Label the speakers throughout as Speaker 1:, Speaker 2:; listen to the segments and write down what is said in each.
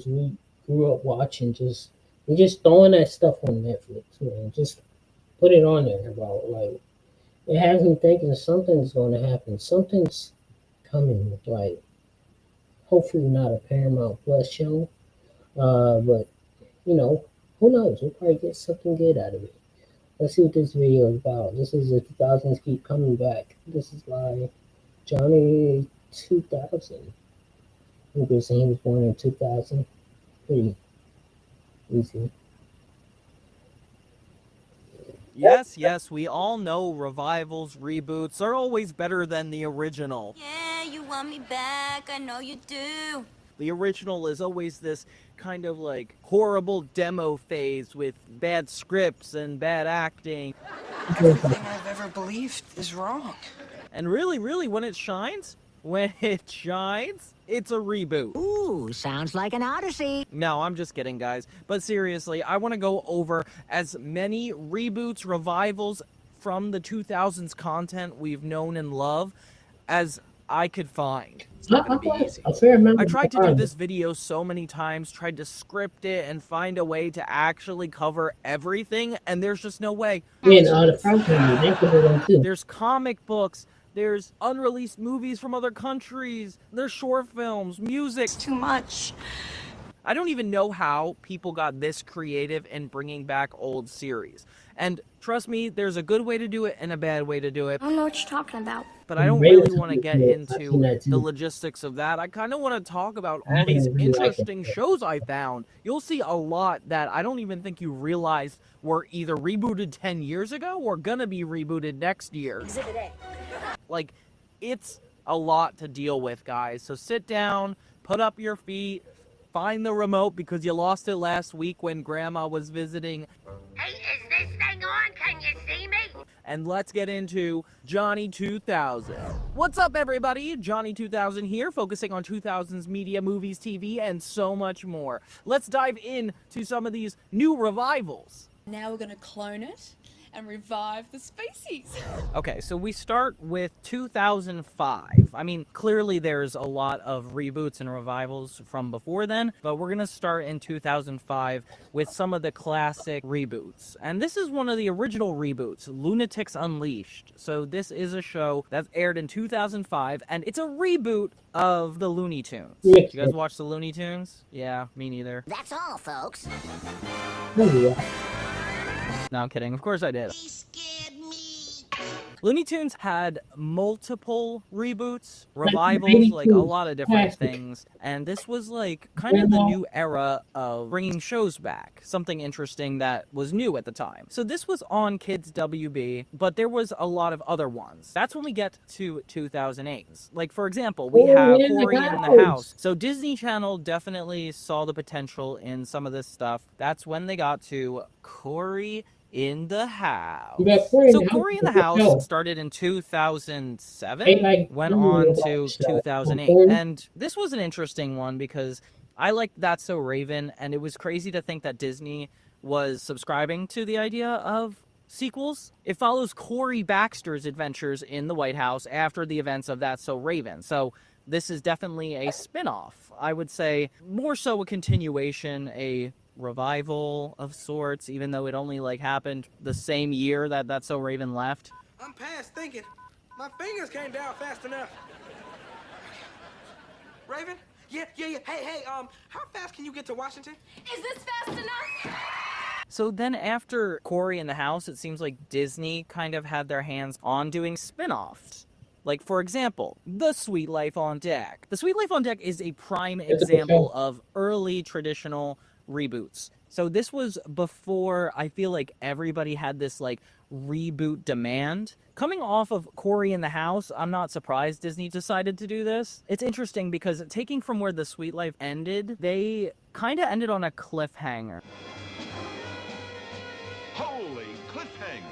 Speaker 1: we grew up watching. Just throwing that stuff on Netflix, man. Just put it on there about like it has me thinking something's going to happen. Something's coming. Like hopefully not a Paramount Plus show, but you know who knows? We'll probably get something good out of it. Let's see what this video is about. This is the 2000s keep coming back. This is like Johnny 2000. He was born in 2000. Pretty easy.
Speaker 2: Yes, yes, we all know revivals, reboots are always better than the original.
Speaker 3: Yeah, you want me back, I know you do.
Speaker 2: The original is always this kind of like horrible demo phase with bad scripts and bad acting.
Speaker 4: Everything I've ever believed is wrong.
Speaker 2: And really, when it shines, it's a reboot.
Speaker 5: Ooh, sounds like an odyssey.
Speaker 2: No, I'm just kidding, guys. But seriously, I want to go over as many reboots, revivals from the 2000s content we've known and loved as I could find. It's not going to be easy. I tried to do this video so many times, tried to script it and find a way to actually cover everything, and there's just no way. There's comic books, there's unreleased movies from other countries, there's short films, music.
Speaker 4: It's too much.
Speaker 2: I don't even know how people got this creative in bringing back old series. And trust me, there's a good way to do it and a bad way to do it.
Speaker 3: I don't know what you're talking about.
Speaker 2: But I don't really want to get into the logistics of that. I kind of want to talk about all these interesting shows I found. You'll see a lot that I don't even think you realized were either rebooted 10 years ago or gonna be rebooted next year.
Speaker 3: Exhibit A.
Speaker 2: Like, it's a lot to deal with, guys. So sit down, put up your feet, find the remote because you lost it last week when Grandma was visiting.
Speaker 6: Hey, is this thing on? Can you see me?
Speaker 2: And let's get into Johnny 2000. What's up, everybody? Johnny 2000 here, focusing on 2000s media, movies, TV, and so much more. Let's dive into some of these new revivals.
Speaker 7: Now we're going to clone it and revive the species.
Speaker 2: Okay, so we start with 2005. I mean, clearly there's a lot of reboots and revivals from before then, but we're gonna start in 2005 with some of the classic reboots. And this is one of the original reboots, Lunatics Unleashed. So this is a show that aired in 2005, and it's a reboot of the Looney Tunes. You guys watch the Looney Tunes? Yeah, me neither.
Speaker 5: That's all, folks.
Speaker 2: No, I'm kidding. Of course I did.
Speaker 6: He scared me.
Speaker 2: Looney Tunes had multiple reboots, revivals, like a lot of different things. And this was like kind of the new era of bringing shows back. Something interesting that was new at the time. So this was on Kids WB, but there was a lot of other ones. That's when we get to 2008. Like, for example, we have Cory in the House. So Disney Channel definitely saw the potential in some of this stuff. That's when they got to Cory in the House. So Cory in the House started in 2007, went on to 2008. And this was an interesting one because I liked That's So Raven, and it was crazy to think that Disney was subscribing to the idea of sequels. It follows Cory Baxter's adventures in the White House after the events of That's So Raven. So this is definitely a spin-off. I would say more so a continuation, a revival of sorts, even though it only like happened the same year that That's So Raven left.
Speaker 8: I'm past thinking. My fingers came down fast enough. Raven? Yeah. Hey, how fast can you get to Washington?
Speaker 3: Is this fast enough?
Speaker 2: So then after Cory in the House, it seems like Disney kind of had their hands on doing spin-offs. Like, for example, The Suite Life on Deck. The Suite Life on Deck is a prime example of early traditional reboots. So this was before I feel like everybody had this like reboot demand. Coming off of Cory in the House, I'm not surprised Disney decided to do this. It's interesting because taking from where The Suite Life ended, they kind of ended on a cliffhanger.
Speaker 9: Holy cliffhanger.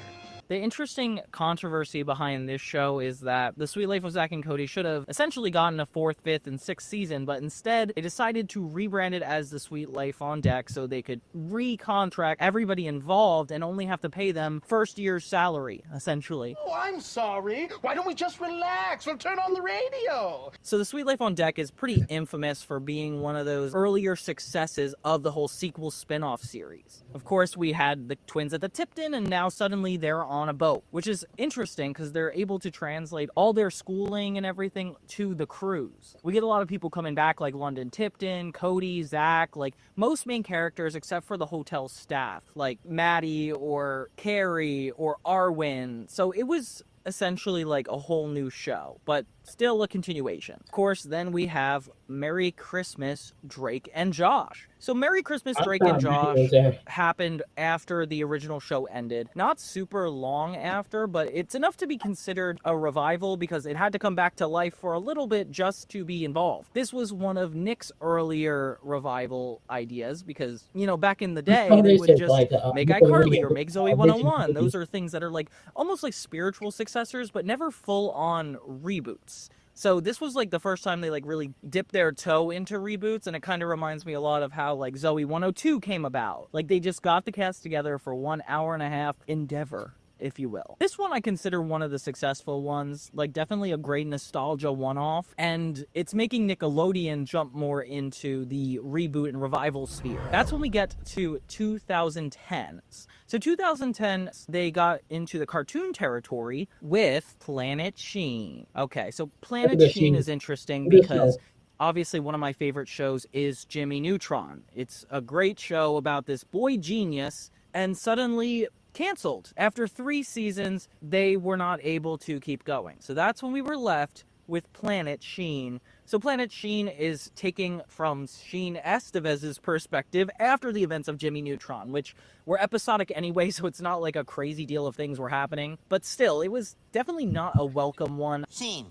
Speaker 2: The interesting controversy behind this show is that The Sweet Life of Zack and Cody should have essentially gotten a 4th, 5th, and 6th season, but instead they decided to rebrand it as The Sweet Life on Deck so they could re-contract everybody involved and only have to pay them first year's salary, essentially.
Speaker 8: Oh, I'm sorry. Why don't we just relax? We'll turn on the radio.
Speaker 2: So The Sweet Life on Deck is pretty infamous for being one of those earlier successes of the whole sequel spin-off series. Of course, we had the twins at the Tipton, and now suddenly they're on a boat, which is interesting because they're able to translate all their schooling and everything to the cruise. We get a lot of people coming back like London Tipton, Cody, Zach, like most main characters except for the hotel staff, like Maddie or Carrie or Arwen. So it was essentially like a whole new show, but still a continuation. Of course, then we have Merry Christmas, Drake and Josh. So Merry Christmas, Drake and Josh happened after the original show ended. Not super long after, but it's enough to be considered a revival because it had to come back to life for a little bit just to be involved. This was one of Nick's earlier revival ideas because, you know, back in the day, they would just make iCarly or make Zoe 101. Those are things that are like almost like spiritual successors, but never full-on reboots. So this was like the first time they like really dipped their toe into reboots, and it kind of reminds me a lot of how like Zoe 102 came about. Like they just got the cast together for 1 hour and a half endeavor, if you will. This one I consider one of the successful ones, like definitely a great nostalgia one-off, and it's making Nickelodeon jump more into the reboot and revival sphere. That's when we get to 2010s. So 2010, they got into the cartoon territory with Planet Sheen. Okay, so Planet Sheen is interesting because obviously one of my favorite shows is Jimmy Neutron. It's a great show about this boy genius, and suddenly canceled. After 3 seasons, they were not able to keep going. So that's when we were left with Planet Sheen. So Planet Sheen is taking from Sheen Estevez's perspective after the events of Jimmy Neutron, which were episodic anyway, so it's not like a crazy deal of things were happening. But still, it was definitely not a welcome one.
Speaker 5: Sheen,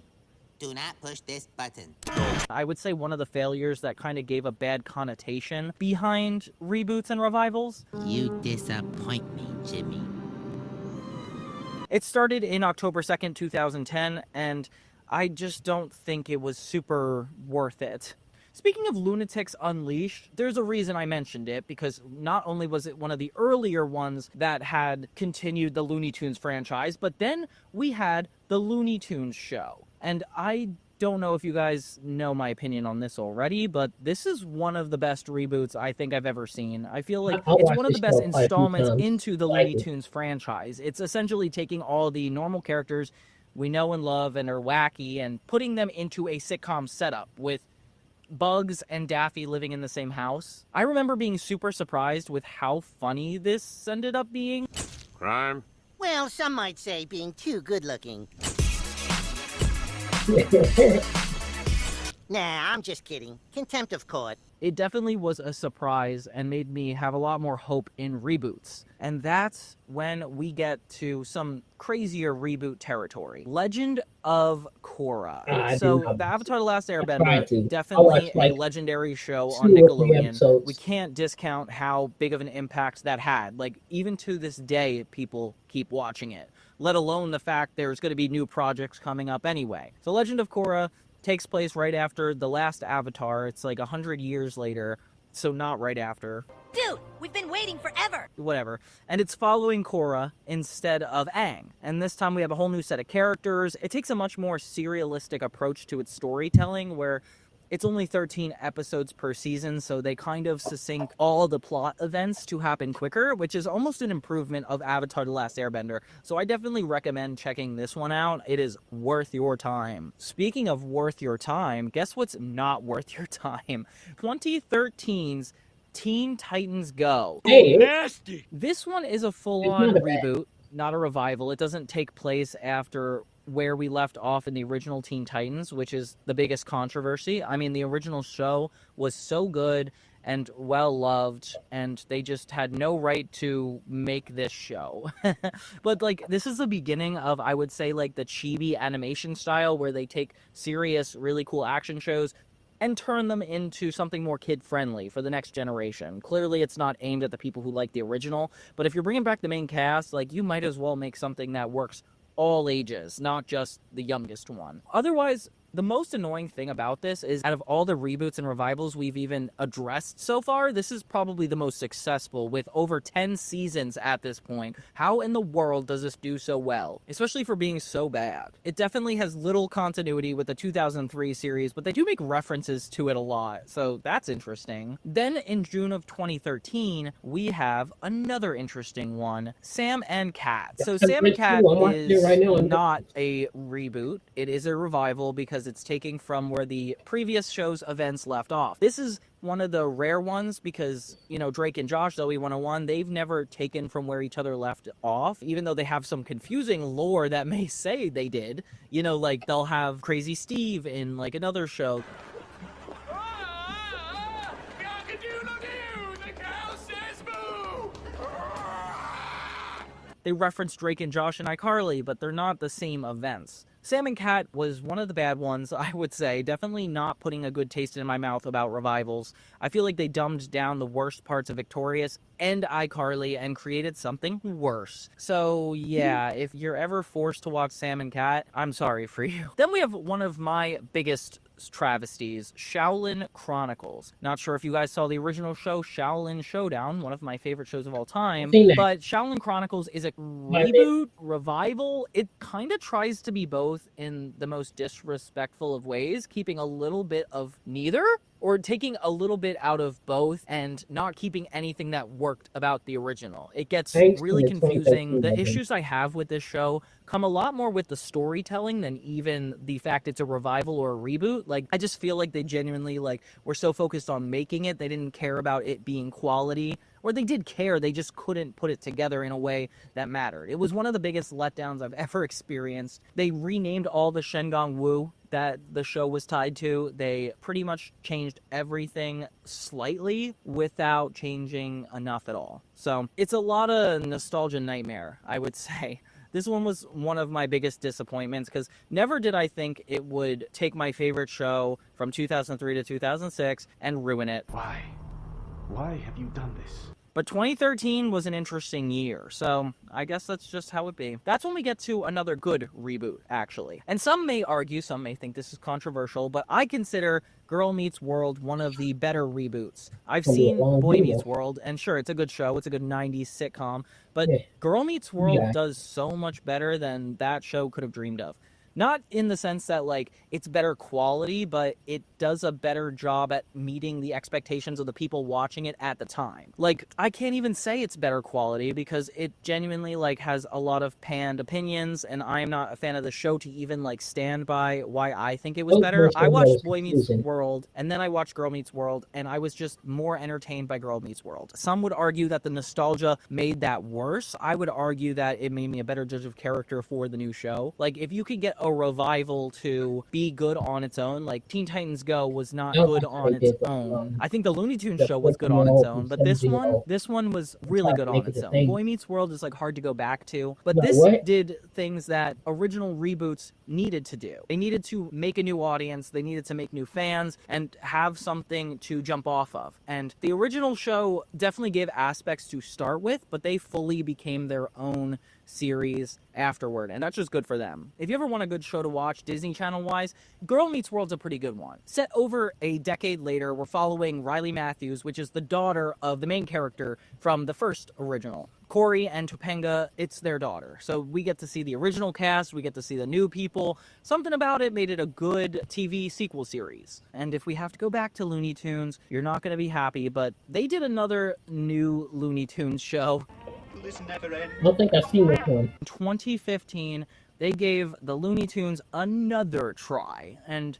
Speaker 5: do not push this button.
Speaker 2: I would say one of the failures that kind of gave a bad connotation behind reboots and revivals.
Speaker 5: You disappoint me, Jimmy.
Speaker 2: It started in October 2nd, 2010, and I just don't think it was super worth it. Speaking of Lunatics Unleashed, there's a reason I mentioned it, because not only was it one of the earlier ones that had continued the Looney Tunes franchise, but then we had the Looney Tunes show. And I don't know if you guys know my opinion on this already, but this is one of the best reboots I think I've ever seen. I feel like it's one of the best installments into the Looney Tunes franchise. It's essentially taking all the normal characters we know and love and are wacky and putting them into a sitcom setup with Bugs and Daffy living in the same house. I remember being super surprised with how funny this ended up being.
Speaker 9: Crime?
Speaker 5: Well, some might say being too good looking. Nah, I'm just kidding. Contempt of court.
Speaker 2: It definitely was a surprise and made me have a lot more hope in reboots. And that's when we get to some crazier reboot territory. Legend of Korra. So the Avatar: The Last Airbender, definitely a legendary show on Nickelodeon. We can't discount how big of an impact that had. Like, even to this day, people keep watching it, let alone the fact there's going to be new projects coming up anyway. So Legend of Korra takes place right after the last Avatar. It's like 100 years later, so not right after.
Speaker 3: Dude, we've been waiting forever.
Speaker 2: Whatever. And it's following Korra instead of Aang. And this time we have a whole new set of characters. It takes a much more serialistic approach to its storytelling, where it's only 13 episodes per season, so they kind of succinct all the plot events to happen quicker, which is almost an improvement of Avatar: The Last Airbender. So I definitely recommend checking this one out. It is worth your time. Speaking of worth your time, guess what's not worth your time? 2013's Teen Titans Go.
Speaker 8: Hey, nasty.
Speaker 2: This one is a full-on reboot, not a revival. It doesn't take place after where we left off in the original Teen Titans, which is the biggest controversy. I mean, the original show was so good and well-loved, and they just had no right to make this show. But, like, this is the beginning of, I would say, like, the chibi animation style, where they take serious, really cool action shows, and turn them into something more kid-friendly for the next generation. Clearly, it's not aimed at the people who like the original, but if you're bringing back the main cast, like, you might as well make something that works all ages, not just the youngest one. Otherwise, the most annoying thing about this is, out of all the reboots and revivals we've even addressed so far, this is probably the most successful, with over 10 seasons at this point. How in the world does this do so well? Especially for being so bad. It definitely has little continuity with the 2003 series, but they do make references to it a lot, so that's interesting. Then in June of 2013, we have another interesting one, Sam and Cat. So Sam and Cat is not a reboot, it is a revival because it's taking from where the previous show's events left off. This is one of the rare ones because, you know, Drake and Josh, Zoe 101, they've never taken from where each other left off, even though they have some confusing lore that may say they did. You know, like, they'll have Crazy Steve in, like, another show. They reference Drake and Josh and iCarly, but they're not the same events. Sam and Cat was one of the bad ones, I would say. Definitely not putting a good taste in my mouth about revivals. I feel like they dumbed down the worst parts of Victorious and iCarly and created something worse. So yeah, if you're ever forced to watch Sam and Cat, I'm sorry for you. Then we have one of my biggest travesties, Shaolin Chronicles. Not sure if you guys saw the original show, Shaolin Showdown, one of my favorite shows of all time, but Shaolin Chronicles is a reboot, revival. It kind of tries to be both in the most disrespectful of ways, keeping a little bit of neither, or taking a little bit out of both and not keeping anything that worked about the original. It gets really confusing. The issues I have with this show come a lot more with the storytelling than even the fact it's a revival or a reboot. Like, I just feel like they genuinely, like, were so focused on making it, they didn't care about it being quality. Or they did care, they just couldn't put it together in a way that mattered. It was one of the biggest letdowns I've ever experienced. They renamed all the Shengang Wu that the show was tied to. They pretty much changed everything slightly without changing enough at all. So it's a lot of nostalgia nightmare, I would say. This one was one of my biggest disappointments because never did I think it would take my favorite show from 2003 to 2006 and ruin it.
Speaker 9: Why? Why have you done this?
Speaker 2: But 2013 was an interesting year, so I guess that's just how it be. That's when we get to another good reboot, actually. And some may argue, some may think this is controversial, but I consider Girl Meets World one of the better reboots. I've seen Boy Meets World, and sure, it's a good show, it's a good 90s sitcom, but Girl Meets World does so much better than that show could have dreamed of. Not in the sense that, like, it's better quality, but it does a better job at meeting the expectations of the people watching it at the time. Like, I can't even say it's better quality because it genuinely, like, has a lot of panned opinions, and I'm not a fan of the show to even, like, stand by why I think it was better. I watched Boy Meets World, and then I watched Girl Meets World, and I was just more entertained by Girl Meets World. Some would argue that the nostalgia made that worse. I would argue that it made me a better judge of character for the new show. Like, if you could get a revival to be good on its own, like Teen Titans Go was not good on its own. I think the Looney Tunes show was good on its own, but this one was really good on its own. Boy Meets World is, like, hard to go back to, but this did things that original reboots needed to do. They needed to make a new audience, they needed to make new fans, and have something to jump off of. And the original show definitely gave aspects to start with, but they fully became their own series afterward, and that's just good for them. If you ever want a good show to watch Disney Channel wise, Girl Meets World's a pretty good one. Set over a decade later, we're following Riley Matthews, which is the daughter of the main character from the first original. Corey and Topanga, it's their daughter. So we get to see the original cast, we get to see the new people. Something about it made it a good TV sequel series. And if we have to go back to Looney Tunes, you're not going to be happy, but they did another new Looney Tunes show.
Speaker 1: I don't think I've seen this one.
Speaker 2: In 2015, they gave the Looney Tunes another try, and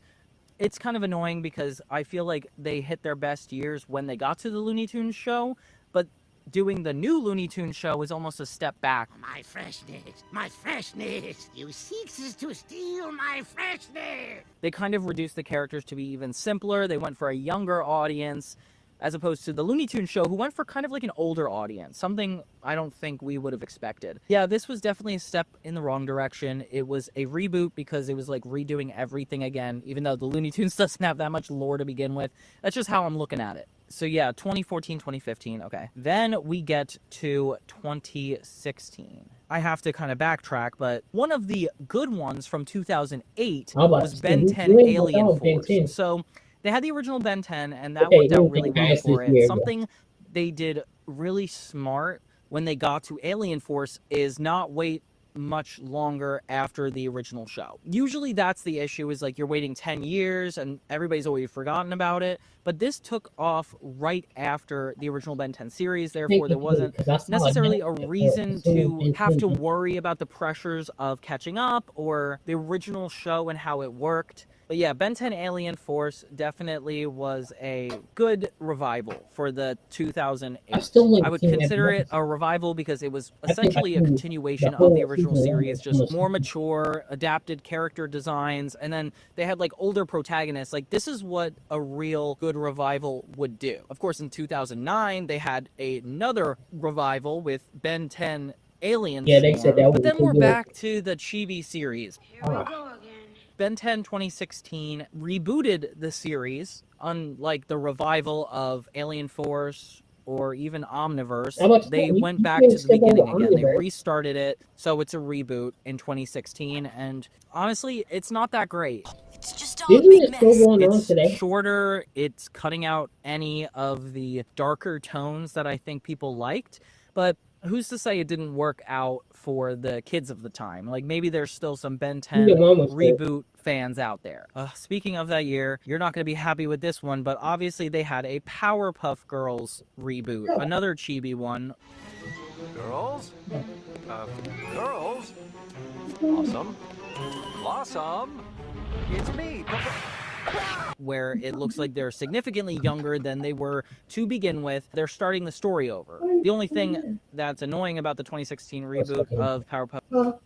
Speaker 2: it's kind of annoying because I feel like they hit their best years when they got to the Looney Tunes show, but doing the new Looney Tunes show is almost a step back.
Speaker 6: My freshness, my freshness. You seeks to steal my freshness.
Speaker 2: They kind of reduced the characters to be even simpler. They went for a younger audience. as opposed to the Looney Tunes show, who went for kind of like an older audience, something I don't think we would have expected. Yeah, this was definitely a step in the wrong direction. It was a reboot because it was like redoing everything again, even though the Looney Tunes doesn't have that much lore to begin with. That's just how I'm looking at it. So yeah, 2014, 2015, okay. Then we get to 2016. I have to kind of backtrack, but one of the good ones from 2008 was Ben 10 Alien Force. So they had the original Ben 10, and that worked out really well for it. Something they did really smart when they got to Alien Force is not wait much longer after the original show. Usually that's the issue, is like you're waiting 10 years and everybody's already forgotten about it, but this took off right after the original Ben 10 series, therefore there wasn't necessarily a reason to have to worry about the pressures of catching up or the original show and how it worked. But yeah, Ben 10 Alien Force definitely was a good revival for the 2008. I would consider it a revival because it was essentially a continuation of the original series, just more mature, adapted character designs, and then they had like older protagonists. Like, this is what a real good revival would do. Of course, in 2009, they had another revival with Ben 10 Alien Storm, they said that, but then we're back to the Chibi series.
Speaker 3: Here we go again.
Speaker 2: Ben 10 2016 rebooted the series, unlike the revival of Alien Force or even Omniverse. They went back to the beginning again. They restarted it, so it's a reboot in 2016, and honestly, it's not that great.
Speaker 3: It's just all a big mess.
Speaker 2: It's shorter, it's cutting out any of the darker tones that I think people liked, but who's to say it didn't work out for the kids of the time? Like, maybe there's still some Ben 10 reboot fans out there. Speaking of that year, you're not going to be happy with this one, but obviously they had a Powerpuff Girls reboot. Another chibi one.
Speaker 10: Girls? Girls? Awesome. Blossom? It's me,
Speaker 2: where it looks like they're significantly younger than they were to begin with. They're starting the story over. The only thing that's annoying about the 2016 reboot of Powerpuff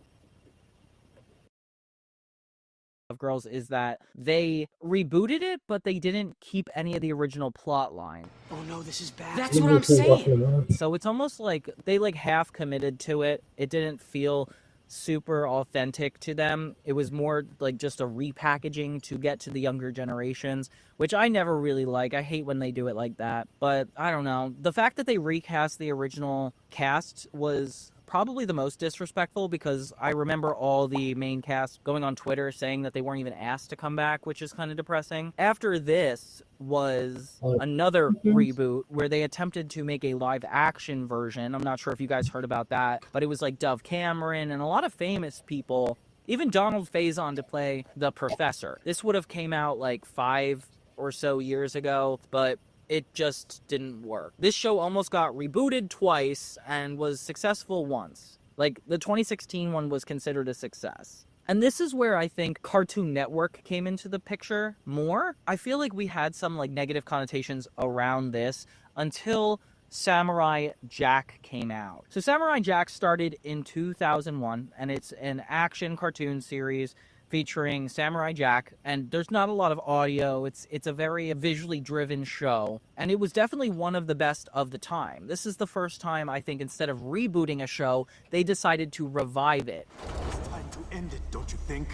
Speaker 2: Girls is that they rebooted it, but they didn't keep any of the original plot line.
Speaker 4: Oh no, this is bad.
Speaker 3: That's what I'm saying.
Speaker 2: So it's almost like they like half committed to it. It didn't feel super authentic to them. It was more like just a repackaging to get to the younger generations, which I never really like. I hate when they do it like that. But I don't know. The fact that they recast the original cast was probably the most disrespectful, because I remember all the main cast going on Twitter saying that they weren't even asked to come back, which is kind of depressing. After this was another reboot where they attempted to make a live action version. I'm not sure if you guys heard about that, but it was like Dove Cameron and a lot of famous people, even Donald Faison to play the professor. This would have came out like 5 or so years ago, but it just didn't work. This show almost got rebooted twice and was successful once. Like, the 2016 one was considered a success. And this is where I think Cartoon Network came into the picture more. I feel like we had some like negative connotations around this until Samurai Jack came out. So Samurai Jack started in 2001, and it's an action cartoon series featuring Samurai Jack, and there's not a lot of audio. It's a very visually driven show, and it was definitely one of the best of the time. This is the first time, I think, instead of rebooting a show, they decided to revive it.
Speaker 9: It's time to end it, don't you think?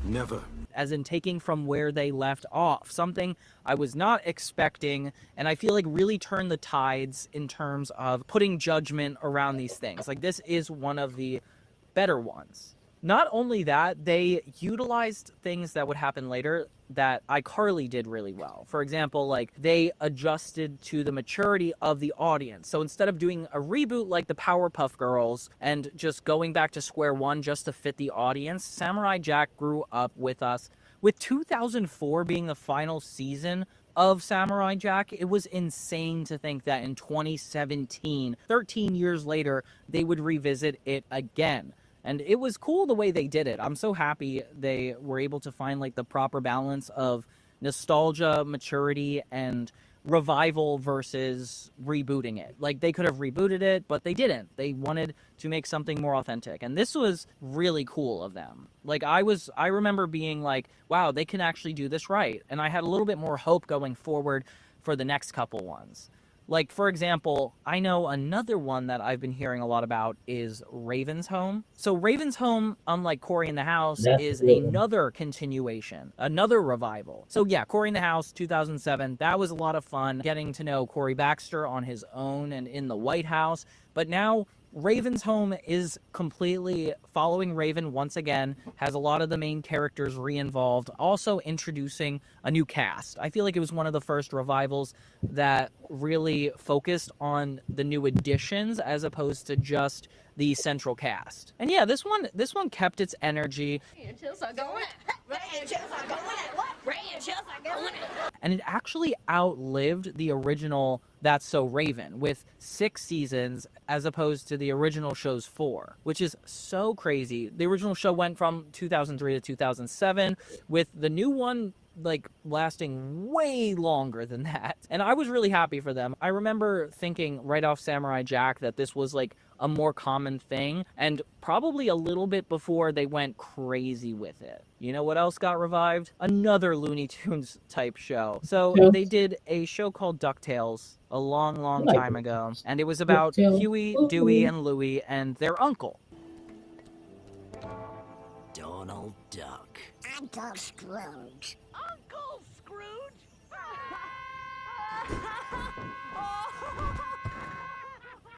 Speaker 9: Never.
Speaker 2: As in taking from where they left off, something I was not expecting, and I feel like really turned the tides in terms of putting judgment around these things. Like, this is one of the better ones. Not only that, they utilized things that would happen later that iCarly did really well. For example, like, they adjusted to the maturity of the audience. So instead of doing a reboot like the Powerpuff Girls and just going back to square one just to fit the audience, Samurai Jack grew up with us. With 2004 being the final season of Samurai Jack, it was insane to think that in 2017, 13 years later, they would revisit it again. And it was cool the way they did it. I'm so happy they were able to find like the proper balance of nostalgia, maturity, and revival versus rebooting it. Like, they could have rebooted it, but they didn't. They wanted to make something more authentic. And this was really cool of them. Like, I remember being like, wow, they can actually do this right. And I had a little bit more hope going forward for the next couple ones. Like, for example, I know another one that I've been hearing a lot about is Raven's Home. So Raven's Home, unlike Cory in the House, is another continuation, another revival. So yeah, Cory in the House, 2007, that was a lot of fun, getting to know Cory Baxter on his own and in the White House. But now Raven's Home is completely following Raven once again, has a lot of the main characters re-involved, also introducing a new cast. I feel like it was one of the first revivals that really focused on the new additions as opposed to just the central cast. And yeah, this one kept its energy. And it actually outlived the original That's So Raven with 6 seasons as opposed to the original show's 4, which is so crazy. The original show went from 2003 to 2007, with the new one like lasting way longer than that. And I was really happy for them. I remember thinking right off Samurai Jack that this was like a more common thing, and probably a little bit before they went crazy with it. You know what else got revived? Another Looney Tunes type show. So they did a show called DuckTales a long time ago, and it was about Huey, Dewey, and Louie and their uncle,
Speaker 6: Donald Duck.
Speaker 3: Uncle Scrooge.
Speaker 6: Uncle Scrooge?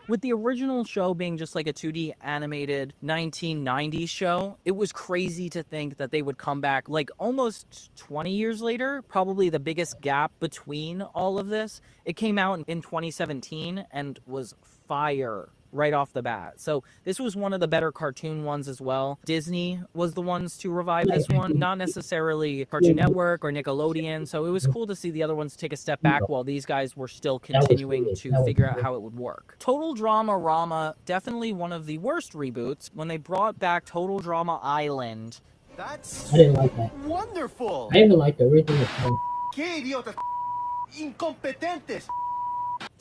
Speaker 2: With the original show being just like a 2D animated 1990s show, it was crazy to think that they would come back like almost 20 years later, probably the biggest gap between all of this. It came out in 2017 and was fire right off the bat. So this was one of the better cartoon ones as well. Disney was the ones to revive this one, not necessarily Cartoon Network or Nickelodeon. So it was cool to see the other ones take a step back while these guys were still continuing to figure out how it would work. Total Drama Rama, definitely one of the worst reboots. When they brought back Total Drama Island,
Speaker 9: That's
Speaker 1: I didn't like that.
Speaker 9: wonderful.
Speaker 1: I even like the original one.
Speaker 9: ¿Qué idiotas incompetentes?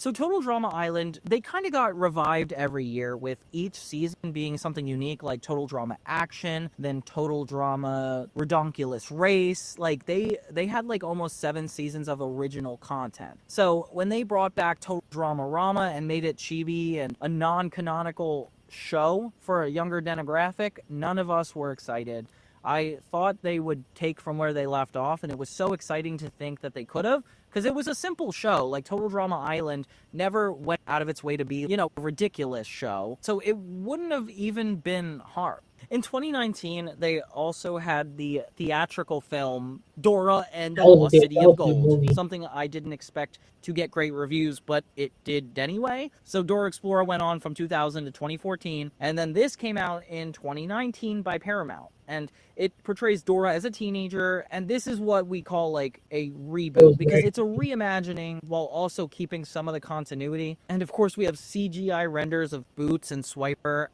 Speaker 2: so Total Drama Island, they kind of got revived every year, with each season being something unique, like Total Drama Action, then Total Drama Redonkulous Race. Like they had like almost 7 seasons of original content. So when they brought back Total Drama Rama and made it chibi and a non-canonical show for a younger demographic, none of us were excited. I thought they would take from where they left off, and it was so exciting to think that they could have, because it was a simple show. Like Total Drama Island never went out of its way to be, you know, a ridiculous show, so it wouldn't have even been hard. In 2019, they also had the theatrical film Dora and the Lost City of Gold, something I didn't expect to get great reviews, but it did anyway. So Dora Explorer went on from 2000 to 2014, and then this came out in 2019 by Paramount. And it portrays Dora as a teenager, and this is what we call like a reboot, because it's a reimagining while also keeping some of the continuity. And of course we have CGI renders of Boots and Swiper.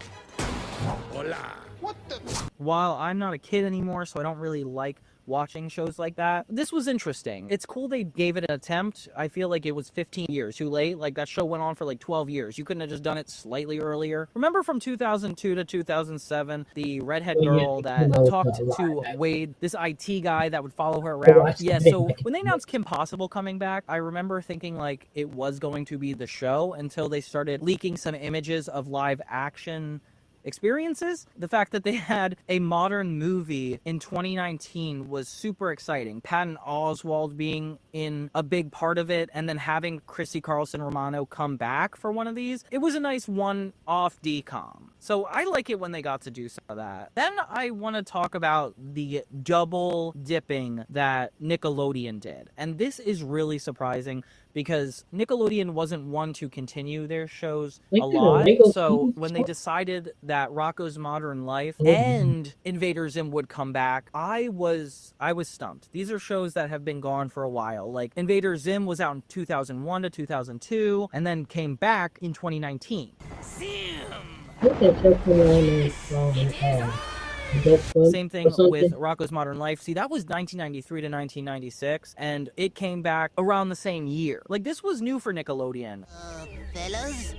Speaker 8: Hola. What the?
Speaker 2: While I'm not a kid anymore, so I don't really like watching shows like that, this was interesting. It's cool they gave it an attempt. I feel like it was 15 years too late. Like that show went on for like 12 years. You couldn't have just done it slightly earlier. Remember from 2002 to 2007, the redhead girl that talked to Wade, this IT guy that would follow her around? Yeah, so when they announced Kim Possible coming back, I remember thinking like it was going to be the show until they started leaking some images of live action experiences. The fact that they had a modern movie in 2019 was super exciting. Patton Oswalt being in a big part of it, and then having Chrissy Carlson Romano come back for one of these. It was a nice one-off decom. So I like it when they got to do some of that. Then I want to talk about the double dipping that Nickelodeon did. And this is really surprising, because Nickelodeon wasn't one to continue their shows a lot. So when they decided that Rocko's Modern Life and Invader Zim would come back, I was stumped. These are shows that have been gone for a while. Like Invader Zim was out in 2001 to 2002 and then came back in 2019. Same thing with Rocko's Modern Life. See, that was 1993 to 1996, and it came back around the same year. Like, this was new for Nickelodeon.
Speaker 5: Fellas?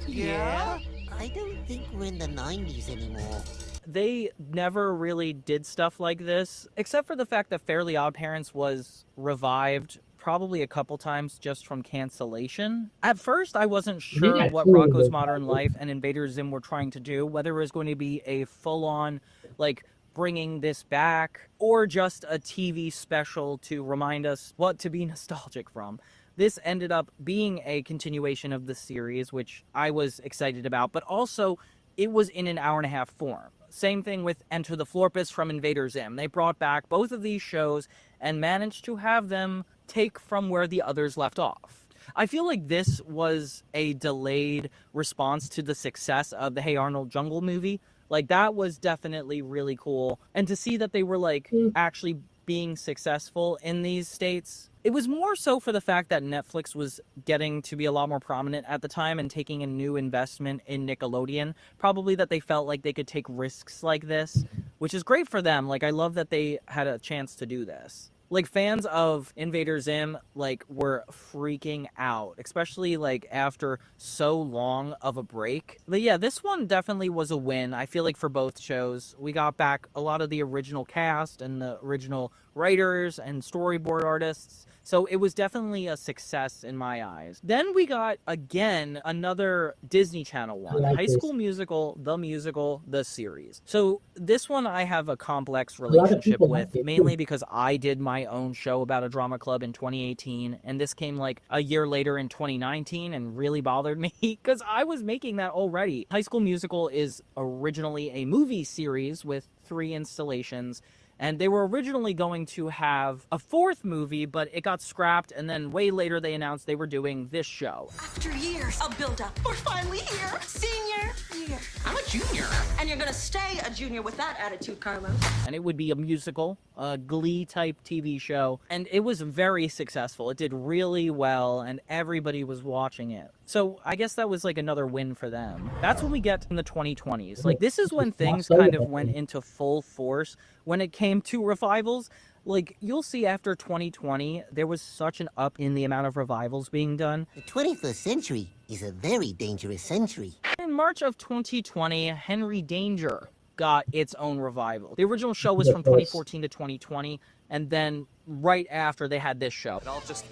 Speaker 9: Yeah?
Speaker 5: I don't think we're in the 90s anymore.
Speaker 2: They never really did stuff like this, except for the fact that Fairly Odd Parents was revived probably a couple times just from cancellation. At first, I wasn't sure
Speaker 1: Yeah,
Speaker 2: what
Speaker 1: totally.
Speaker 2: Rocco's Modern Life and Invader Zim were trying to do, whether it was going to be a full-on, like, bringing this back, or just a TV special to remind us what to be nostalgic from. This ended up being a continuation of the series, which I was excited about, but also it was in an hour-and-a-half form. Same thing with Enter the Florpus from Invader Zim. They brought back both of these shows and managed to have them take from where the others left off. I feel like this was a delayed response to the success of the Hey Arnold Jungle movie. Like, that was definitely really cool. And to see that they were, like, actually being successful in these states, it was more so for the fact that Netflix was getting to be a lot more prominent at the time and taking a new investment in Nickelodeon. Probably that they felt like they could take risks like this, which is great for them. Like, I love that they had a chance to do this. Like, fans of Invader Zim, like, were freaking out, especially, like, after so long of a break. But yeah, this one definitely was a win, I feel like, for both shows. We got back a lot of the original cast and the original writers and storyboard artists. So it was definitely a success in my eyes. Then we got, again, another Disney Channel one. High School Musical, the series. So this one I have a complex relationship with, mainly because I did my own show about a drama club in 2018, and this came like a year later in 2019 and really bothered me because I was making that already. High School Musical is originally a movie series with 3 installations. And they were originally going to have a 4th movie, but it got scrapped, and then way later they announced they were doing this show.
Speaker 4: After years of build-up, we're finally here. Senior year. I'm a junior. And you're gonna stay a junior with that attitude, Carlos.
Speaker 2: And it would be a musical, a Glee-type TV show, and it was very successful. It did really well, and everybody was watching it. So I guess that was like another win for them. That's when we get in the 2020s. Like, this is when things kind of went into full force when it came to revivals. Like, you'll see after 2020, there was such an up in the amount of revivals being done.
Speaker 5: The 21st century is a very dangerous century.
Speaker 2: In March of 2020, Henry Danger got its own revival. The original show was from 2014 to 2020, and then right after they had this show.
Speaker 10: It all just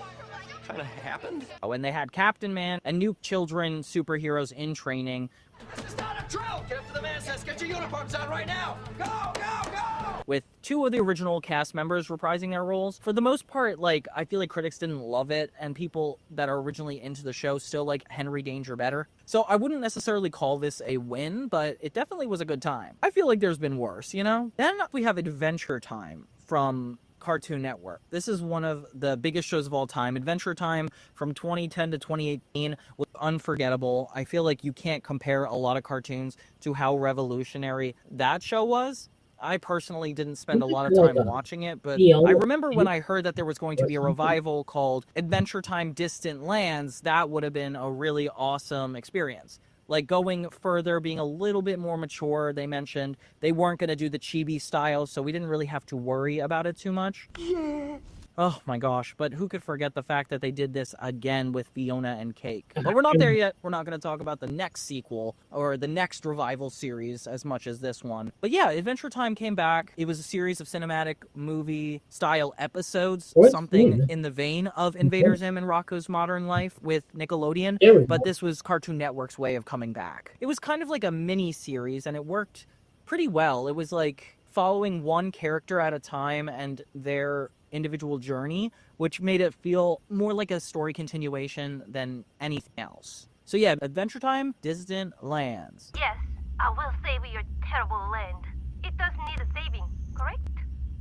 Speaker 10: kind of happened.
Speaker 2: Oh, and they had Captain Man and new children superheroes in training.
Speaker 10: It's not a drill! Get up to the mastheads! Get your uniforms on right now! Go, go, go!
Speaker 2: With 2 of the original cast members reprising their roles. For the most part, like, I feel like critics didn't love it, and people that are originally into the show still like Henry Danger better. So I wouldn't necessarily call this a win, but it definitely was a good time. I feel like there's been worse, you know? Then we have Adventure Time from Cartoon Network. This is one of the biggest shows of all time. Adventure Time from 2010 to 2018 was unforgettable. I feel like you can't compare a lot of cartoons to how revolutionary that show was. I personally didn't spend a lot of time watching it, but I remember when I heard that there was going to be a revival called Adventure Time Distant Lands, that would have been a really awesome experience. Like, going further, being a little bit more mature, they mentioned. They weren't going to do the chibi style, so we didn't really have to worry about it too much. Yeah. Oh my gosh, but who could forget the fact that they did this again with Fiona and Cake? But we're not there yet. We're not going to talk about the next sequel or the next revival series as much as this one. But yeah, Adventure Time came back. It was a series of cinematic movie style episodes, something in the vein of Invader Zim and Rocco's Modern Life with Nickelodeon, but this was Cartoon Network's way of coming back. It was kind of like a mini series, and it worked pretty well. It was like following one character at a time and their individual journey, which made it feel more like a story continuation than anything else. So yeah, Adventure Time, Distant Lands.
Speaker 11: Yes, I will save your terrible land. It does need a saving, correct?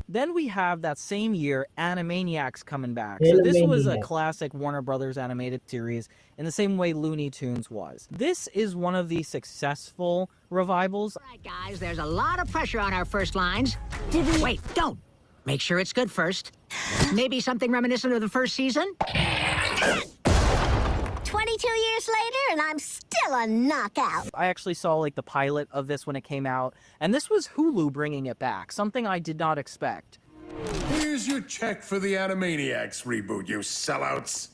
Speaker 2: Then we have that same year, Animaniacs coming back. So this was a classic Warner Brothers animated series in the same way Looney Tunes was. This is one of the successful revivals.
Speaker 12: All right, guys, there's a lot of pressure on our first lines. Wait, don't. Make sure it's good first. Maybe something reminiscent of the first season?
Speaker 3: 22 years later, and I'm still a knockout.
Speaker 2: I actually saw like the pilot of this when it came out, and this was Hulu bringing it back, something I did not expect.
Speaker 13: Here's your check for the Animaniacs reboot, you sellouts.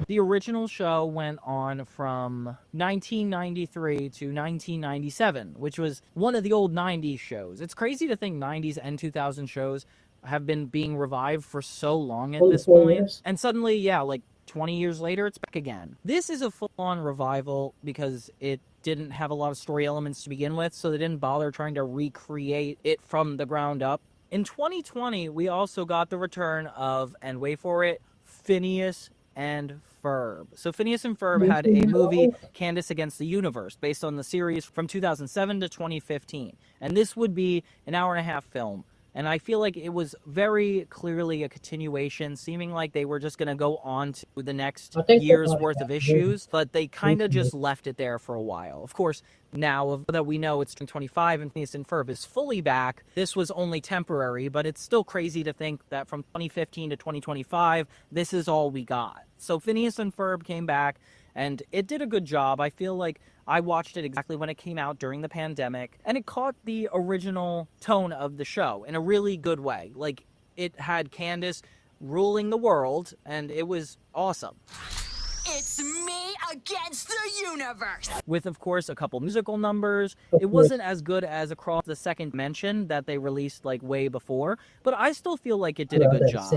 Speaker 2: The original show went on from 1993 to 1997, which was one of the old 90s shows. It's crazy to think 90s and 2000 shows have been being revived for so long at
Speaker 1: Only
Speaker 2: this
Speaker 1: 4
Speaker 2: point.
Speaker 1: years?
Speaker 2: And suddenly, yeah, like 20 years later, it's back again. This is a full-on revival because it didn't have a lot of story elements to begin with, so they didn't bother trying to recreate it from the ground up. In 2020, we also got the return of, and wait for it, Phineas and Ferb. So Phineas and Ferb had a movie, Candace Against the Universe, based on the series from 2007 to 2015. And this would be an hour-and-a-half film. And I feel like it was very clearly a continuation, seeming like they were just going to go on to the next year's worth of issues, but they kind of just left it there for a while. Of course, now that we know it's 2025 and Phineas and Ferb is fully back, this was only temporary, but it's still crazy to think that from 2015 to 2025, this is all we got. So Phineas and Ferb came back, and it did a good job. I feel like I watched it exactly when it came out during the pandemic, and it caught the original tone of the show in a really good way. Like, it had Candace ruling the world, and it was awesome.
Speaker 4: It's me against the universe.
Speaker 2: With, of course, a couple musical numbers. It wasn't as good as Across the Second Dimension that they released, like, way before, but I still feel like it did a good job.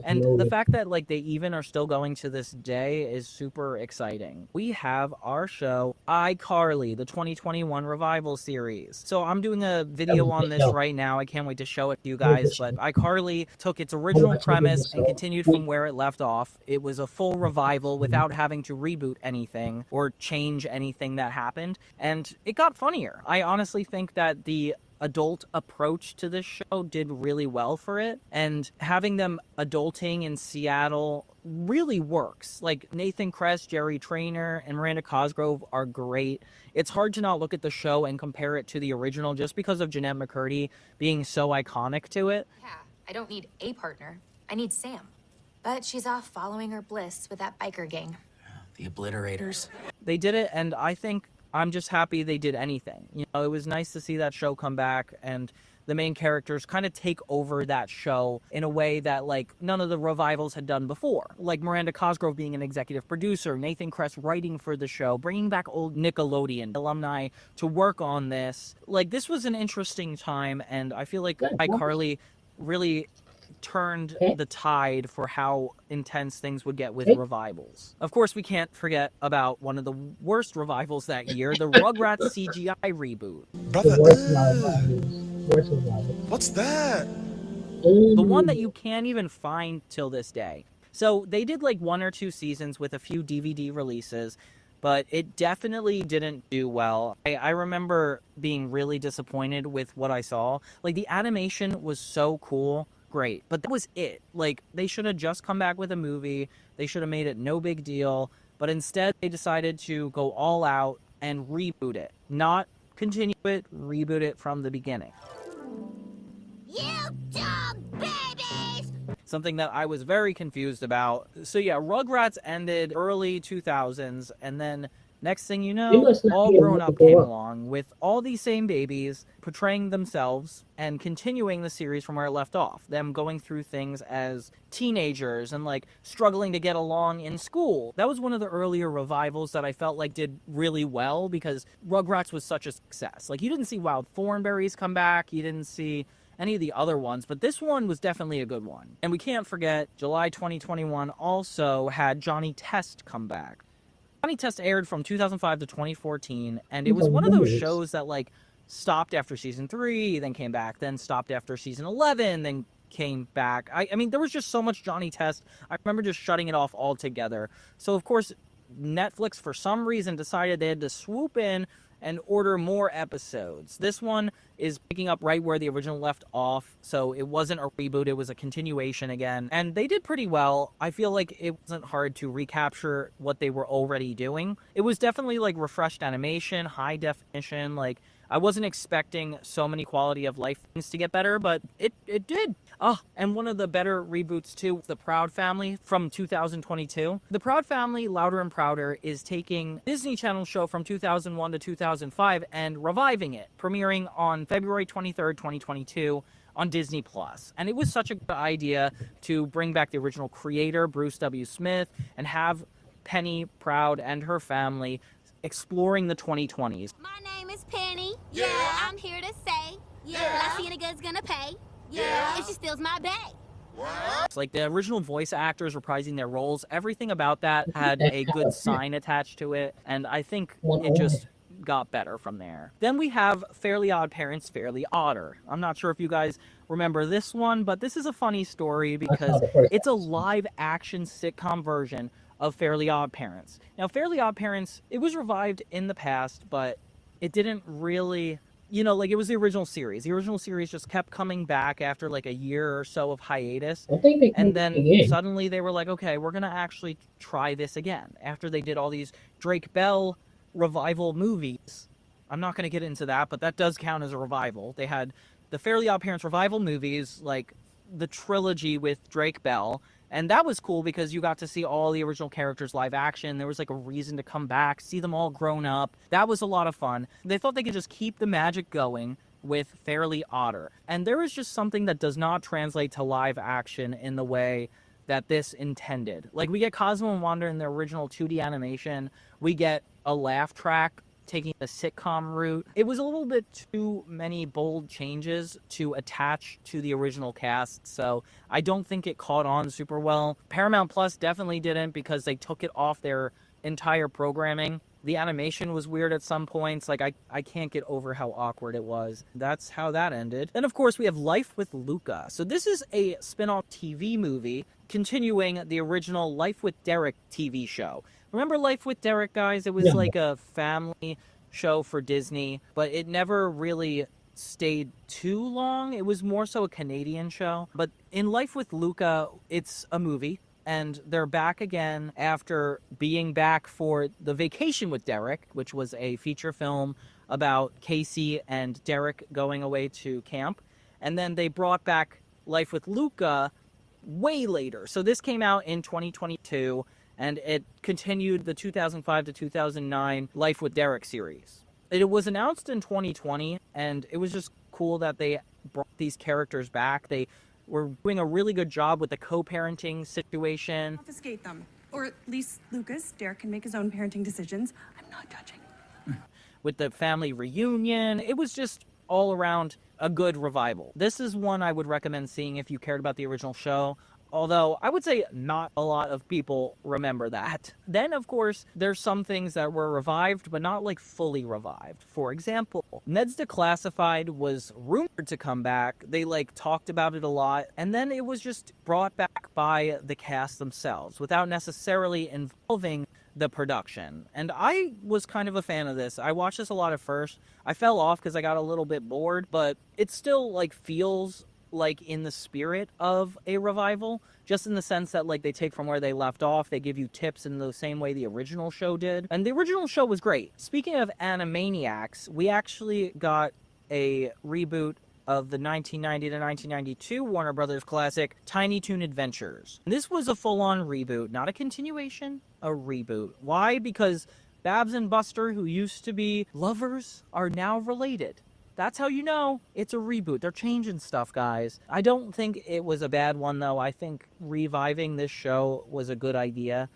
Speaker 2: And the fact that, like, they even are still going to this day is super exciting. We have our show, iCarly, the 2021 revival series. So I'm doing a video on this right now. I can't wait to show it to you guys, but iCarly took its original premise and continued from where it left off. It was a full revival without having to reboot anything or change anything that happened, and it got funnier. I honestly think that the adult approach to this show did really well for it, and having them adulting in Seattle really works. Like, Nathan Kress, Jerry Trainer, and Miranda Cosgrove are great. It's hard to not look at the show and compare it to the original just because of Jeanette McCurdy being so iconic to it.
Speaker 14: Yeah, I don't need a partner. I need Sam. But she's off following her bliss with that biker gang.
Speaker 10: The Obliterators.
Speaker 2: They did it, and I think I'm just happy they did anything. You know, it was nice to see that show come back and the main characters kind of take over that show in a way that, like, none of the revivals had done before. Like Miranda Cosgrove being an executive producer, Nathan Kress writing for the show, bringing back old Nickelodeon alumni to work on this. Like, this was an interesting time, and I feel like iCarly really turned the tide for how intense things would get with revivals. Of course, we can't forget about one of the worst revivals that year, the Rugrats CGI reboot.
Speaker 13: Brother, what's that?
Speaker 2: The one that you can't even find till this day. So they did like 1 or 2 seasons with a few DVD releases, but it definitely didn't do well. I remember being really disappointed with what I saw. Like, the animation was so cool. Great, but that was it. Like, they should have just come back with a movie. They should have made it no big deal, but instead they decided to go all out and reboot it. Not continue it, reboot it from the beginning.
Speaker 3: You dumb babies!
Speaker 2: Something that I was very confused about. So yeah, Rugrats ended early 2000s, and then next thing you know, All Grown Up came along with all these same babies portraying themselves and continuing the series from where it left off. Them going through things as teenagers and, like, struggling to get along in school. That was one of the earlier revivals that I felt like did really well because Rugrats was such a success. Like, you didn't see Wild Thornberrys come back, you didn't see any of the other ones, but this one was definitely a good one. And we can't forget, July 2021 also had Johnny Test come back. Johnny Test aired from 2005 to 2014, and it was one of those shows that, like, stopped after season 3, then came back, then stopped after season 11, then came back. I mean, there was just so much Johnny Test. I remember just shutting it off altogether. So, of course, Netflix, for some reason, decided they had to swoop in and order more episodes. This one is picking up right where the original left off, so it wasn't a reboot, it was a continuation again, and they did pretty well. I feel like it wasn't hard to recapture what they were already doing. It was definitely like refreshed animation, high definition, like I wasn't expecting so many quality of life things to get better, but it did. Oh, and one of the better reboots too, The Proud Family from 2022. The Proud Family, Louder and Prouder, is taking Disney Channel show from 2001 to 2005 and reviving it, premiering on February 23rd, 2022 on Disney Plus. And it was such a good idea to bring back the original creator, Bruce W. Smith, and have Penny Proud and her family exploring the 2020s.
Speaker 3: My name is Penny. Yeah, I'm here to say. Yeah, La Cienaga's gonna pay. Yeah, if she steals my bag.
Speaker 2: It's like the original voice actors reprising their roles. Everything about that had a good sign attached to it, and I think it just got better from there. Then we have Fairly Odd Parents, Fairly Odder. I'm not sure if you guys remember this one, but this is a funny story because it's a live action sitcom version of Fairly Odd Parents. Now, Fairly Odd Parents, it was revived in the past, but it didn't really, like it was the original series. The original series just kept coming back after like a year or so of hiatus. And then suddenly they were like, okay, we're going to actually try this again. After they did all these Drake Bell revival movies. I'm not going to get into that, but that does count as a revival. They had the Fairly Odd Parents revival movies, like the trilogy with Drake Bell, and that was cool because you got to see all the original characters live action. There was like a reason to come back, see them all grown up. That was a lot of fun. They thought they could just keep the magic going with Fairly Odder. And there is just something that does not translate to live action in the way that this intended. Like, we get Cosmo and Wanda in their original 2D animation. We get a laugh track taking the sitcom route. It was a little bit too many bold changes to attach to the original cast, so I don't think it caught on super well. Paramount Plus definitely didn't because they took it off their entire programming. The animation was weird at some points. Like, I can't get over how awkward it was. That's how that ended. Then, of course, we have Life with Luca. So this is a spin-off TV movie continuing the original Life with Derek TV show. Remember Life with Derek, guys? It was like a family show for Disney, but it never really stayed too long. It was more so a Canadian show. But in Life with Luca, it's a movie. And they're back again after being back for The Vacation with Derek, which was a feature film about Casey and Derek going away to camp. And then they brought back Life with Luca way later. So this came out in 2022, and it continued the 2005 to 2009 Life with Derek series. It was announced in 2020, and it was just cool that they brought these characters back. They were doing a really good job with the co-parenting situation.
Speaker 15: Confiscate them. Or at least Lucas. Derek can make his own parenting decisions. I'm not judging.
Speaker 2: With the family reunion. It was just all around a good revival. This is one I would recommend seeing if you cared about the original show. Although, I would say not a lot of people remember that. Then, of course, there's some things that were revived, but not, like, fully revived. For example, Ned's Declassified was rumored to come back. They, like, talked about it a lot. And then it was just brought back by the cast themselves, without necessarily involving the production. And I was kind of a fan of this. I watched this a lot at first. I fell off because I got a little bit bored, but it still, like, feels like in the spirit of a revival, just in the sense that like they take from where they left off, they give you tips in the same way the original show did, and the original show was great. Speaking of Animaniacs, we actually got a reboot of the 1990 to 1992 Warner Brothers classic Tiny Toon Adventures. This was a full-on reboot, not a continuation, a reboot. Why? Because Babs and Buster, who used to be lovers, are now related. That's how you know it's a reboot. They're changing stuff, guys. I don't think it was a bad one, though. I think reviving this show was a good idea.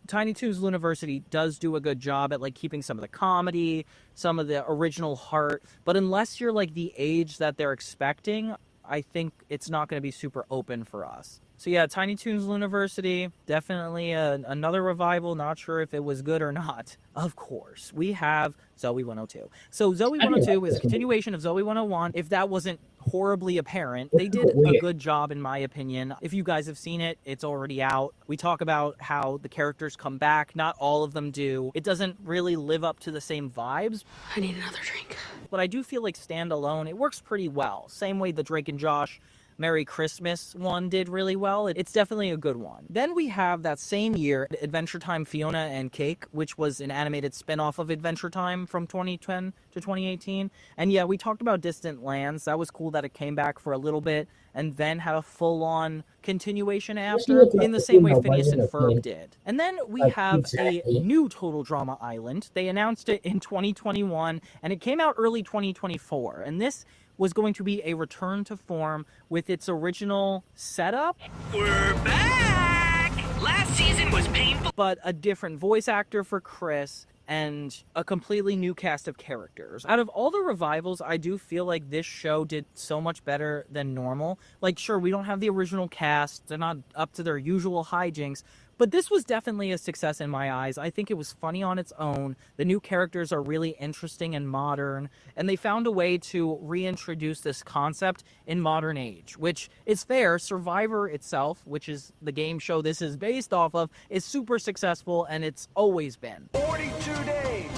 Speaker 2: Tiny Toons Luniversity does do a good job at, like, keeping some of the comedy, some of the original heart. But unless you're, like, the age that they're expecting, I think it's not going to be super open for us. So yeah, Tiny Toons Luniversity, definitely another revival. Not sure if it was good or not. Of course, we have Zoe 102. So Zoe 102 is a continuation of Zoe 101. If that wasn't horribly apparent, they did a good job in my opinion. If you guys have seen it, it's already out. We talk about how the characters come back. Not all of them do. It doesn't really live up to the same vibes.
Speaker 15: I need another drink.
Speaker 2: But I do feel like standalone, it works pretty well. Same way the Drake and Josh Merry Christmas one did really well. It's definitely a good one. Then we have that same year, Adventure Time Fiona and Cake, which was an animated spin-off of Adventure Time from 2010 to 2018. And yeah, we talked about Distant Lands. That was cool that it came back for a little bit and then had a full-on continuation after, in the same way Phineas and Ferb did. And then we have a new Total Drama Island. They announced it in 2021, and it came out early 2024. And this was going to be a return to form with its original setup.
Speaker 10: We're back! Last season was painful,
Speaker 2: but a different voice actor for Chris, and a completely new cast of characters. Out of all the revivals, I do feel like this show did so much better than normal. Like, sure, we don't have the original cast, they're not up to their usual hijinks, but this was definitely a success in my eyes. I think it was funny on its own. The new characters are really interesting and modern, and they found a way to reintroduce this concept in modern age, which is fair. Survivor itself, which is the game show this is based off of, is super successful, and it's always been.
Speaker 10: 42 days,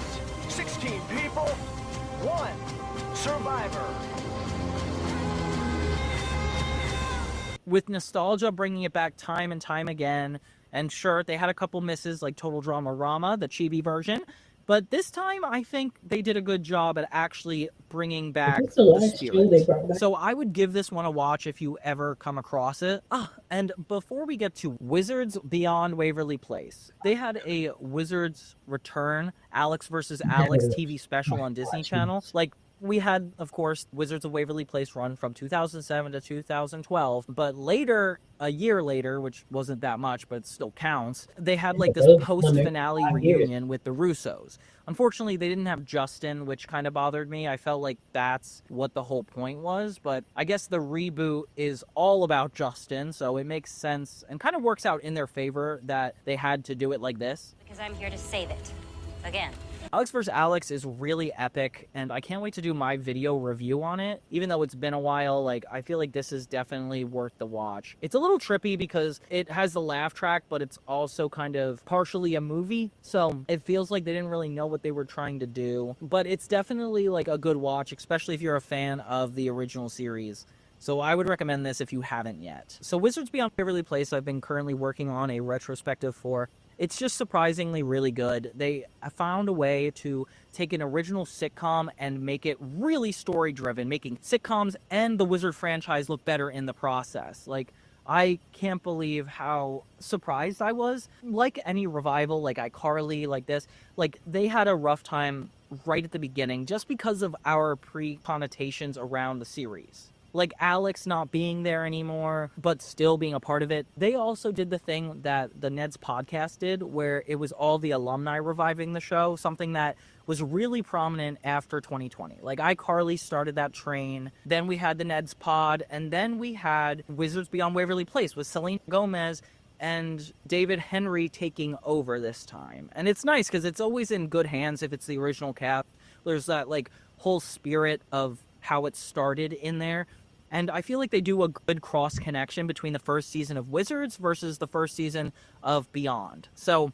Speaker 10: 16 people, 1 survivor.
Speaker 2: With nostalgia bringing it back time and time again, and sure, they had a couple misses like Total Drama Rama, the chibi version, but this time I think they did a good job at actually bringing back the spirit. So I would give this one a watch if you ever come across it. And before we get to Wizards Beyond Waverly Place, they had a Wizards Return, Alex vs. Alex TV special on Disney Channel. Like, we had, of course, Wizards of Waverly Place run from 2007 to 2012, but later, a year later, which wasn't that much, but it still counts, they had like this post-finale reunion with the Russos. Unfortunately, they didn't have Justin, which kind of bothered me. I felt like that's what the whole point was, but I guess the reboot is all about Justin, so it makes sense and kind of works out in their favor that they had to do it like this.
Speaker 16: Because I'm here to save it. Again.
Speaker 2: Alex vs. Alex is really epic, and I can't wait to do my video review on it. Even though it's been a while, like, I feel like this is definitely worth the watch. It's a little trippy because it has the laugh track, but it's also kind of partially a movie, so it feels like they didn't really know what they were trying to do. But it's definitely, like, a good watch, especially if you're a fan of the original series. So I would recommend this if you haven't yet. So Wizards Beyond Waverly Place, I've been currently working on a retrospective for. It's just surprisingly really good. They found a way to take an original sitcom and make it really story-driven, making sitcoms and the Wizard franchise look better in the process. Like, I can't believe how surprised I was. Like any revival, like iCarly, like this, like, they had a rough time right at the beginning just because of our pre-connotations around the series. Like Alex not being there anymore, but still being a part of it. They also did the thing that the Ned's podcast did, where it was all the alumni reviving the show, something that was really prominent after 2020. Like, iCarly started that train, then we had the Ned's pod, and then we had Wizards Beyond Waverly Place with Selena Gomez and David Henry taking over this time. And it's nice because it's always in good hands if it's the original cast. There's that, like, whole spirit of how it started in there. And I feel like they do a good cross connection between the first season of Wizards versus the first season of Beyond. So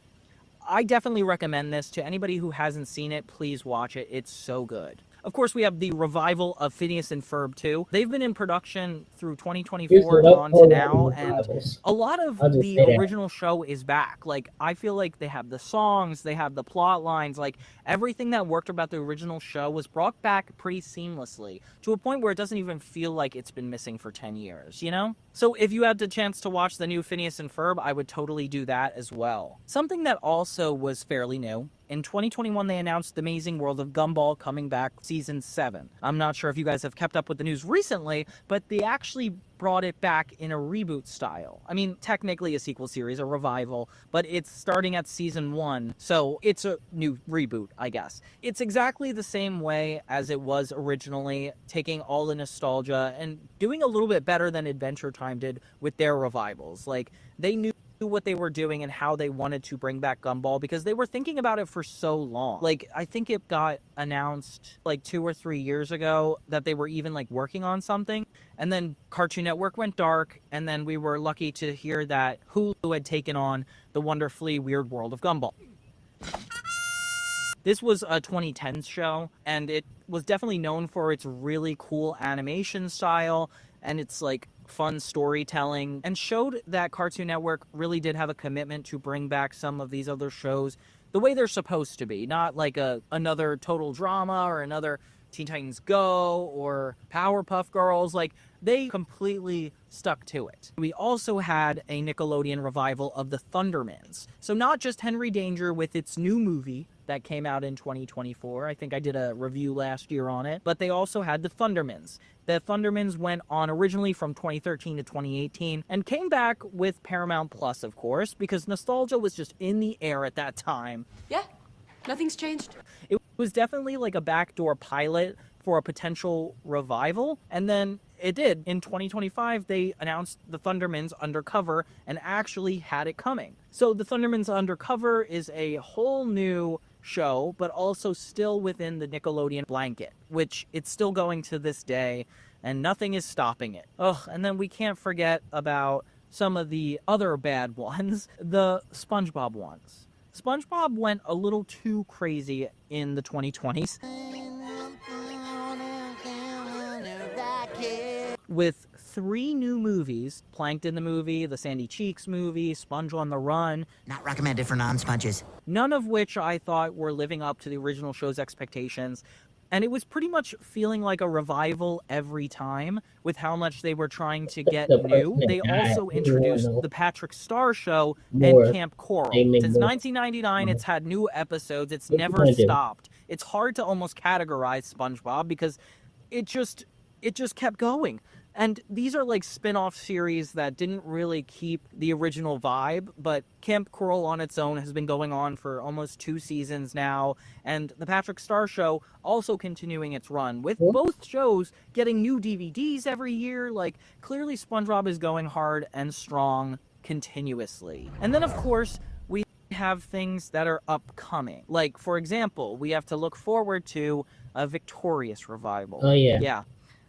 Speaker 2: I definitely recommend this to anybody who hasn't seen it. Please watch it. It's so good. Of course, we have the revival of Phineas and Ferb 2. They've been in production through 2024 on to now, and a lot of the original show is back. Like, I feel like they have the songs, they have the plot lines, like, everything that worked about the original show was brought back pretty seamlessly, to a point where it doesn't even feel like it's been missing for 10 years, you know? So if you had the chance to watch the new Phineas and Ferb, I would totally do that as well. Something that also was fairly new. In 2021, they announced The Amazing World of Gumball coming back Season 7. I'm not sure if you guys have kept up with the news recently, but they actually brought it back in a reboot style. I mean, technically a sequel series, a revival, but it's starting at Season 1, so it's a new reboot, I guess. It's exactly the same way as it was originally, taking all the nostalgia and doing a little bit better than Adventure Time did with their revivals. Like, they knew what they were doing and how they wanted to bring back Gumball because they were thinking about it for so long. Like, I think it got announced like 2 or 3 years ago that they were even like working on something, and then Cartoon Network went dark, and then we were lucky to hear that Hulu had taken on the wonderfully weird world of Gumball. This was a 2010s show, and it was definitely known for its really cool animation style and its like fun storytelling, and showed that Cartoon Network really did have a commitment to bring back some of these other shows the way they're supposed to be, not like another Total Drama or another Teen Titans Go or Powerpuff Girls. Like, they completely stuck to it. We also had a Nickelodeon revival of the Thundermans. So not just Henry Danger with its new movie that came out in 2024. I think I did a review last year on it. But they also had the Thundermans. The Thundermans went on originally from 2013 to 2018 and came back with Paramount Plus, of course, because nostalgia was just in the air at that time.
Speaker 7: Yeah,
Speaker 15: Nothing's changed?
Speaker 2: It was definitely like a backdoor pilot for a potential revival, and then it did. In 2025, they announced The Thundermans Undercover and actually had it coming. So The Thundermans Undercover is a whole new show, but also still within the Nickelodeon blanket, which it's still going to this day, and nothing is stopping it. Oh, and then we can't forget about some of the other bad ones, the SpongeBob ones. SpongeBob went a little too crazy in the 2020s. With 3 new movies, Plankton the movie, the Sandy Cheeks movie, Sponge on the Run.
Speaker 12: Not recommended for non-sponges.
Speaker 2: None of which I thought were living up to the original show's expectations. And it was pretty much feeling like a revival every time with how much they were trying to get new. They also introduced the Patrick Star Show and Camp Coral. Since 1999, it's had new episodes. It's never stopped. It's hard to almost categorize SpongeBob because it just kept going. And these are like spin-off series that didn't really keep the original vibe, but Camp Coral on its own has been going on for almost 2 seasons now, and the Patrick Star Show also continuing its run, with both shows getting new DVDs every year. Like, clearly SpongeBob is going hard and strong continuously. And then, of course, we have things that are upcoming. Like, for example, we have to look forward to a Victorious revival.
Speaker 1: Oh, yeah.
Speaker 2: Yeah.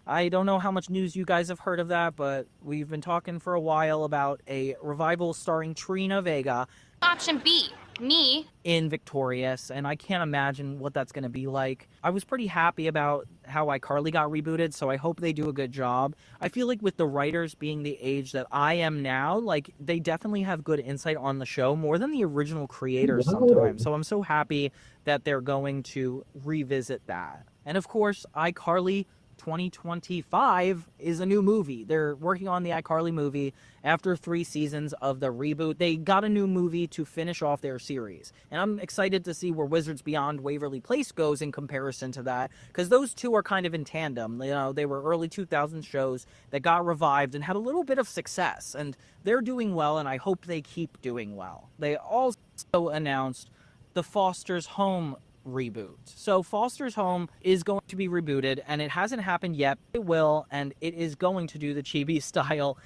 Speaker 2: I don't know how much news you guys have heard of that, but we've been talking for a while about a revival starring Trina Vega.
Speaker 14: Option B, me.
Speaker 2: In Victorious, and I can't imagine what that's going to be like. I was pretty happy about how iCarly got rebooted, so I hope they do a good job. I feel like with the writers being the age that I am now, like, they definitely have good insight on the show, more than the original creators sometimes. So I'm so happy that they're going to revisit that. And of course, iCarly 2025 is a new movie. They're working on the iCarly movie after 3 seasons of the reboot. They got a new movie to finish off their series. And I'm excited to see where Wizards Beyond Waverly Place goes in comparison to that, because those two are kind of in tandem. You know, they were early 2000s shows that got revived and had a little bit of success, and they're doing well, and I hope they keep doing well. They also announced the Foster's Home reboot. So Foster's Home is going to be rebooted, and it hasn't happened yet. It will, and it is going to do the chibi style.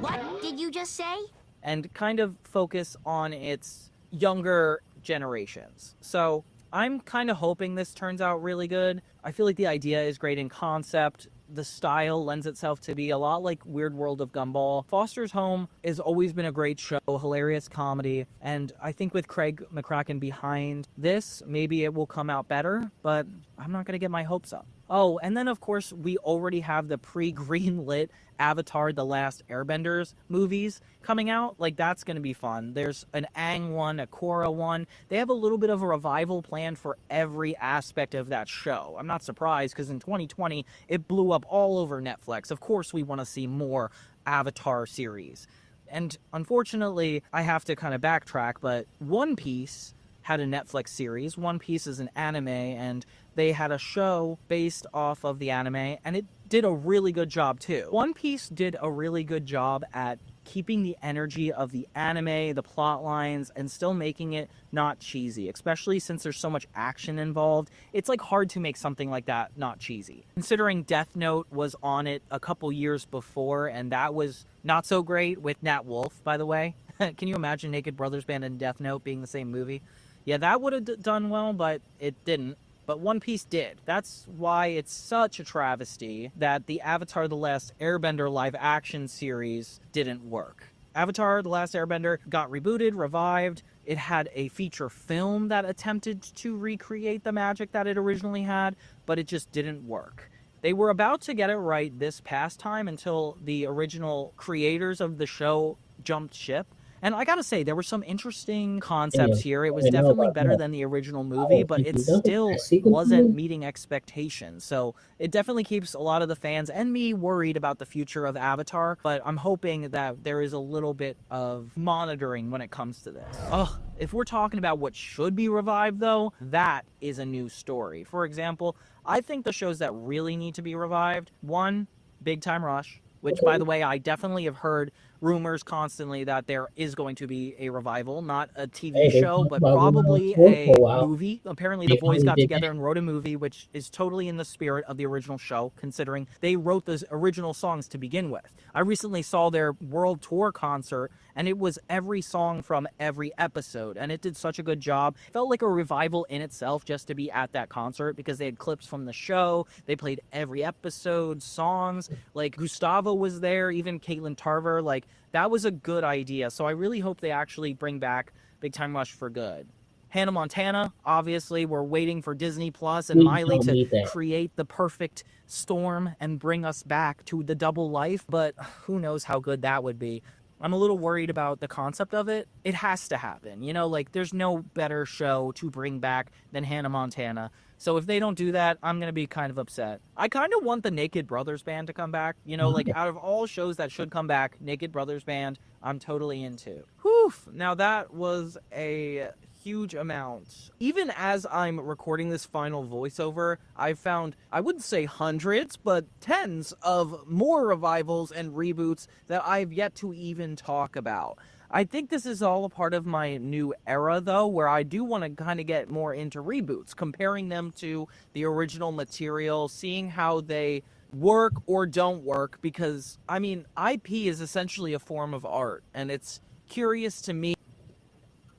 Speaker 3: What did you just say?
Speaker 2: And kind of focus on its younger generations. So I'm kind of hoping this turns out really good. I feel like the idea is great in concept. The style lends itself to be a lot like Weird World of Gumball. Foster's Home has always been a great show, hilarious comedy, and I think with Craig McCracken behind this, maybe it will come out better, but I'm not going to get my hopes up. Oh, and then of course we already have the pre-greenlit Avatar The Last Airbenders movies coming out. Like, that's going to be fun. There's an Aang one, a Korra one. They have a little bit of a revival planned for every aspect of that show. I'm not surprised, because in 2020 it blew up all over Netflix. Of course we want to see more Avatar series. And unfortunately, I have to kind of backtrack, but One Piece had a Netflix series. One Piece is an anime, and they had a show based off of the anime, and it did a really good job too. One Piece did a really good job at keeping the energy of the anime, the plot lines, and still making it not cheesy, especially since there's so much action involved. It's like hard to make something like that not cheesy. Considering Death Note was on it a couple years before, and that was not so great with Nat Wolff, by the way. Can you imagine Naked Brothers Band and Death Note being the same movie? Yeah, that would have done well, but it didn't. But One Piece did. That's why it's such a travesty that the Avatar The Last Airbender live-action series didn't work. Avatar The Last Airbender got rebooted, revived. It had a feature film that attempted to recreate the magic that it originally had, but it just didn't work. They were about to get it right this past time until the original creators of the show jumped ship. And I gotta say, there were some interesting concepts here. It was definitely better than the original movie, but it still wasn't meeting expectations. So it definitely keeps a lot of the fans and me worried about the future of Avatar, but I'm hoping that there is a little bit of monitoring when it comes to this. Oh, if we're talking about what should be revived, though, that is a new story. For example, I think the shows that really need to be revived, one, Big Time Rush, which, by the way, I definitely have heard rumors constantly that there is going to be a revival, not a TV
Speaker 1: Hey, they
Speaker 2: show,
Speaker 1: talked
Speaker 2: but
Speaker 1: about
Speaker 2: probably
Speaker 1: Revival
Speaker 2: a
Speaker 1: for a while.
Speaker 2: movie. Apparently,
Speaker 1: They
Speaker 2: the boys
Speaker 1: finally
Speaker 2: got
Speaker 1: did
Speaker 2: together
Speaker 1: that.
Speaker 2: and wrote a movie, which is totally in the spirit of the original show, considering they wrote the original songs to begin with. I recently saw their world tour concert, and it was every song from every episode, and it did such a good job. It felt like a revival in itself just to be at that concert, because they had clips from the show, they played every episode, songs, like Gustavo was there, even Caitlin Tarver, like that was a good idea. So I really hope they actually bring back Big Time Rush for good. Hannah Montana, obviously, we're waiting for Disney Plus and
Speaker 1: We
Speaker 2: Miley
Speaker 1: don't
Speaker 2: to
Speaker 1: need that.
Speaker 2: create the perfect storm and bring us back to the double life, but who knows how good that would be. I'm a little worried about the concept of it. It has to happen. You know, like, there's no better show to bring back than Hannah Montana. So if they don't do that, I'm going to be kind of upset. I kind of want the Naked Brothers Band to come back. You know, like, out of all shows that should come back, Naked Brothers Band, I'm totally into. Whew. Now, that was a huge amount. Even as I'm recording this final voiceover, I've found, I wouldn't say hundreds, but tens of more revivals and reboots that I've yet to even talk about. I think this is all a part of my new era, though, where I do want to kind of get more into reboots, comparing them to the original material, seeing how they work or don't work, because, I mean, IP is essentially a form of art, and it's curious to me.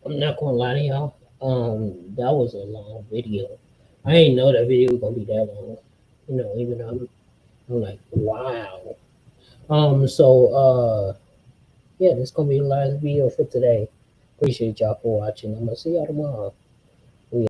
Speaker 1: I'm not gonna lie to y'all. That was a long video. I didn't know that video was gonna be that long. You know, even though I'm like, wow. Yeah, this is gonna be the last video for today. Appreciate y'all for watching. I'm gonna see y'all tomorrow.